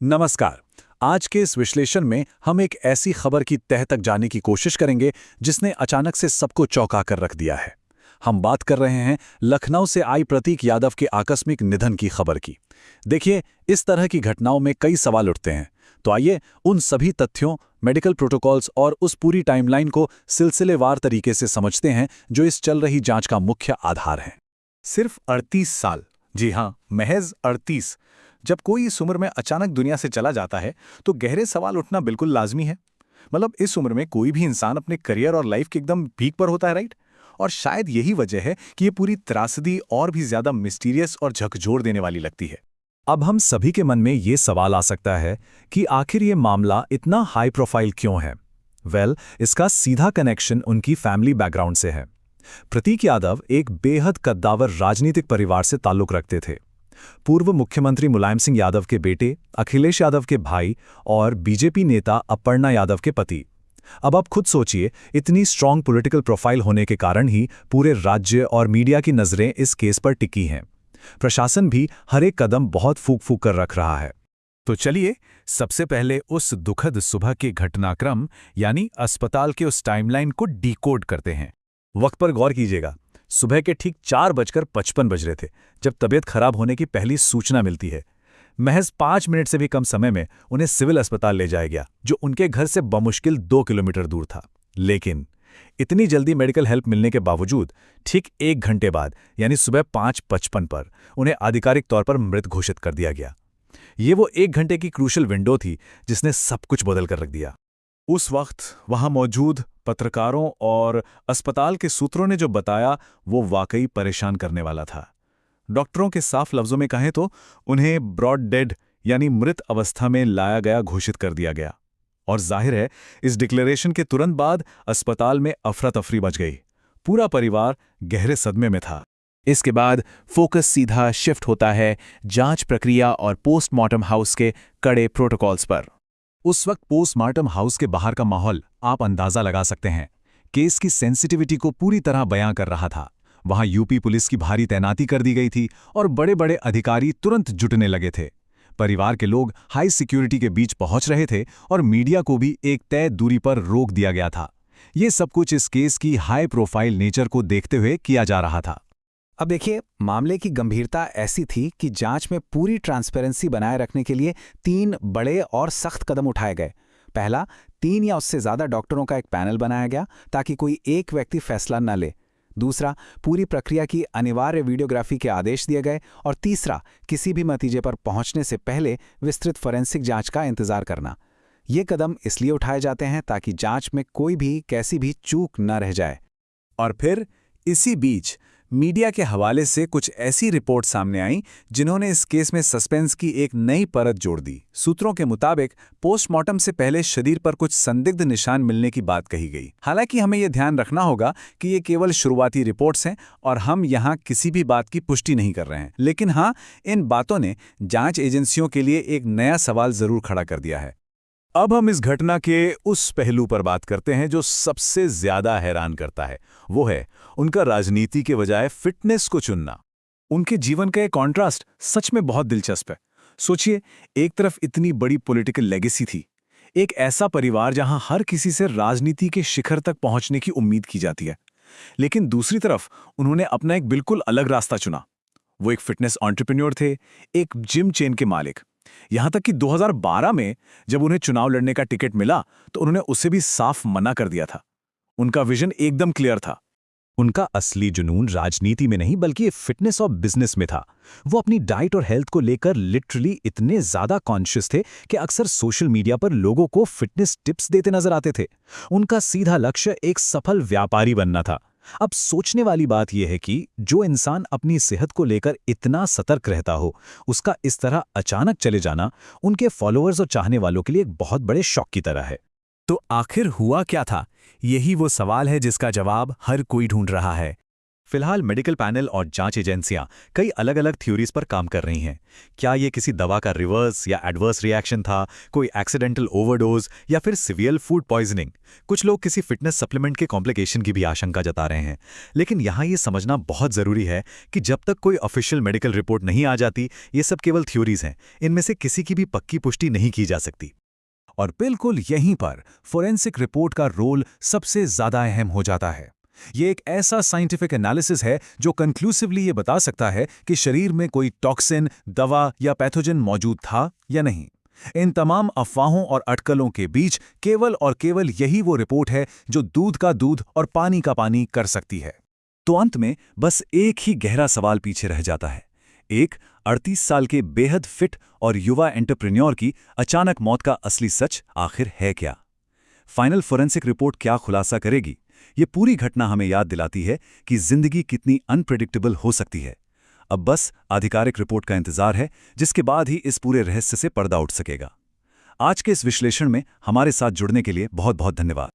नमस्कार। आज के इस विश्लेषण में हम एक ऐसी खबर की तह तक जाने की कोशिश करेंगे जिसने अचानक से सबको चौंका कर रख दिया है। हम बात कर रहे हैं लखनऊ से आई प्रतीक यादव के आकस्मिक निधन की खबर की। देखिए, इस तरह की घटनाओं में कई सवाल उठते हैं, तो आइए उन सभी तथ्यों, मेडिकल प्रोटोकॉल्स और उस पूरी टाइमलाइन को सिलसिलेवार तरीके से समझते हैं जो इस चल रही जांच का मुख्य आधार है। सिर्फ 38 साल, जी हाँ, महज 38। जब कोई इस उम्र में अचानक दुनिया से चला जाता है तो गहरे सवाल उठना बिल्कुल लाजमी है। मतलब इस उम्र में कोई भी इंसान अपने करियर और लाइफ के एकदम पीक पर होता है, राइट? और शायद यही वजह है कि ये पूरी त्रासदी और भी ज्यादा मिस्टीरियस और झकझोर देने वाली लगती है। अब हम सभी के मन में ये सवाल आ सकता है कि आखिर ये मामला इतना हाई प्रोफाइल क्यों है? इसका सीधा कनेक्शन उनकी फैमिली बैकग्राउंड से है। प्रतीक यादव एक बेहद कद्दावर राजनीतिक परिवार से ताल्लुक रखते थे। पूर्व मुख्यमंत्री मुलायम सिंह यादव के बेटे, अखिलेश यादव के भाई और बीजेपी नेता अपर्णा यादव के पति। अब आप खुद सोचिए, इतनी स्ट्रॉन्ग पॉलिटिकल प्रोफाइल होने के कारण ही पूरे राज्य और मीडिया की नज़रें इस केस पर टिकी हैं। प्रशासन भी हर एक कदम बहुत फूक फूक कर रख रहा है। तो चलिए सबसे पहले उस दुखद सुबह के घटनाक्रम यानी अस्पताल के उस टाइमलाइन को डिकोड करते हैं। वक्त पर गौर कीजिएगा। सुबह के ठीक 4:55 बज रहे थे जब तबीयत खराब होने की पहली सूचना मिलती है। महज 5 मिनट से भी कम समय में उन्हें सिविल अस्पताल ले जाया गया, जो उनके घर से बमुश्किल 2 किलोमीटर दूर था। लेकिन इतनी जल्दी मेडिकल हेल्प मिलने के बावजूद ठीक 1 घंटे बाद यानी सुबह 5:55 पर उन्हें आधिकारिक तौर पर मृत घोषित कर दिया गया। ये वो 1 घंटे की क्रूशल विंडो थी जिसने सब कुछ बदल कर रख दिया। उस वक्त वहां मौजूद पत्रकारों और अस्पताल के सूत्रों ने जो बताया वो वाकई परेशान करने वाला था। डॉक्टरों के साफ लफ्जों में कहें तो उन्हें ब्रॉड डेड यानी मृत अवस्था में लाया गया घोषित कर दिया गया। और जाहिर है इस डिक्लेरेशन के तुरंत बाद अस्पताल में अफरा तफरी मच गई। पूरा परिवार गहरे सदमे में था। इसके बाद फोकस सीधा शिफ्ट होता है जांच प्रक्रिया और पोस्टमार्टम हाउस के कड़े प्रोटोकॉल्स पर। उस वक्त पोस्टमार्टम हाउस के बाहर का माहौल आप अंदाजा लगा सकते हैं। केस की सेंसिटिविटी को पूरी तरह बयां कर रहा था। वहां यूपी पुलिस की भारी तैनाती कर दी गई थी और बड़े बड़े अधिकारी तुरंत जुटने लगे थे। परिवार के लोग हाई सिक्योरिटी के बीच पहुंच रहे थे और मीडिया को भी एक तय दूरी पर रोक दिया गया था। ये सब कुछ इस केस की हाई प्रोफाइल नेचर को देखते हुए किया जा रहा था। अब देखिए, मामले की गंभीरता ऐसी थी कि जांच में पूरी ट्रांसपेरेंसी बनाए रखने के लिए 3 बड़े और सख्त कदम उठाए गए। पहला, 3 या उससे ज्यादा डॉक्टरों का एक पैनल बनाया गया ताकि कोई एक व्यक्ति फैसला न ले। दूसरा, पूरी प्रक्रिया की अनिवार्य वीडियोग्राफी के आदेश दिए गए। और तीसरा, किसी भी नतीजे पर पहुंचने से पहले विस्तृत फोरेंसिक जांच का इंतजार करना। ये कदम इसलिए उठाए जाते हैं ताकि जांच में कोई भी कैसी भी चूक न रह जाए। और फिर इसी बीच मीडिया के हवाले से कुछ ऐसी रिपोर्ट सामने आई जिन्होंने इस केस में सस्पेंस की एक नई परत जोड़ दी। सूत्रों के मुताबिक पोस्टमार्टम से पहले शरीर पर कुछ संदिग्ध निशान मिलने की बात कही गई। हालांकि हमें यह ध्यान रखना होगा कि ये केवल शुरुआती रिपोर्ट्स हैं और हम यहाँ किसी भी बात की पुष्टि नहीं कर रहे हैं। लेकिन हाँ, इन बातों ने जांच एजेंसियों के लिए एक नया सवाल जरूर खड़ा कर दिया है। अब हम इस घटना के उस पहलू पर बात करते हैं जो सबसे ज्यादा हैरान करता है। वो है उनका राजनीति के बजाय फिटनेस को चुनना। उनके जीवन का एक कॉन्ट्रास्ट सच में बहुत दिलचस्प है। सोचिए, एक तरफ इतनी बड़ी पॉलिटिकल लेगेसी थी, एक ऐसा परिवार जहां हर किसी से राजनीति के शिखर तक पहुंचने की उम्मीद की जाती है, लेकिन दूसरी तरफ उन्होंने अपना एक बिल्कुल अलग रास्ता चुना। वो एक फिटनेस एंटरप्रेन्योर थे, एक जिम चेन के मालिक। यहां तक कि 2012 में जब उन्हें चुनाव लड़ने का टिकट मिला तो उन्होंने उसे भी साफ मना कर दिया था। उनका विजन एकदम क्लियर था। उनका असली जुनून राजनीति में नहीं बल्कि फिटनेस और बिजनेस में था। वो अपनी डाइट और हेल्थ को लेकर लिटरली इतने ज्यादा कॉन्शियस थे कि अक्सर सोशल मीडिया पर लोगों को फिटनेस टिप्स देते नजर आते थे। उनका सीधा लक्ष्य एक सफल व्यापारी बनना था। अब सोचने वाली बात यह है कि जो इंसान अपनी सेहत को लेकर इतना सतर्क रहता हो, उसका इस तरह अचानक चले जाना उनके फॉलोअर्स और चाहने वालों के लिए एक बहुत बड़े शॉक की तरह है। तो आखिर हुआ क्या था? यही वो सवाल है जिसका जवाब हर कोई ढूंढ रहा है। फिलहाल मेडिकल पैनल और जांच एजेंसियां कई अलग-अलग थ्योरीज पर काम कर रही हैं। क्या ये किसी दवा का रिवर्स या एडवर्स रिएक्शन था, कोई एक्सीडेंटल ओवरडोज या फिर सिवियर फूड पॉइजनिंग? कुछ लोग किसी फिटनेस सप्लीमेंट के कॉम्प्लिकेशन की भी आशंका जता रहे हैं। लेकिन यहाँ ये समझना बहुत ज़रूरी है कि जब तक कोई ऑफिशियल मेडिकल रिपोर्ट नहीं आ जाती, ये सब केवल थ्योरीज हैं। इनमें से किसी की भी पक्की पुष्टि नहीं की जा सकती। और बिल्कुल यहीं पर फोरेंसिक रिपोर्ट का रोल सबसे ज्यादा अहम हो जाता है। ये एक ऐसा साइंटिफिक एनालिसिस है जो कंक्लूसिवली ये बता सकता है कि शरीर में कोई टॉक्सिन, दवा या पैथोजन मौजूद था या नहीं। इन तमाम अफवाहों और अटकलों के बीच केवल और केवल यही वो रिपोर्ट है जो दूध का दूध और पानी का पानी कर सकती है। तो अंत में बस एक ही गहरा सवाल पीछे रह जाता है। एक 38 साल के बेहद फिट और युवा एंटरप्रेन्योर की अचानक मौत का असली सच आखिर है क्या? फाइनल फोरेंसिक रिपोर्ट क्या खुलासा करेगी? ये पूरी घटना हमें याद दिलाती है कि जिंदगी कितनी अनप्रेडिक्टेबल हो सकती है। अब बस आधिकारिक रिपोर्ट का इंतजार है, जिसके बाद ही इस पूरे रहस्य से पर्दा उठ सकेगा। आज के इस विश्लेषण में हमारे साथ जुड़ने के लिए बहुत बहुत धन्यवाद।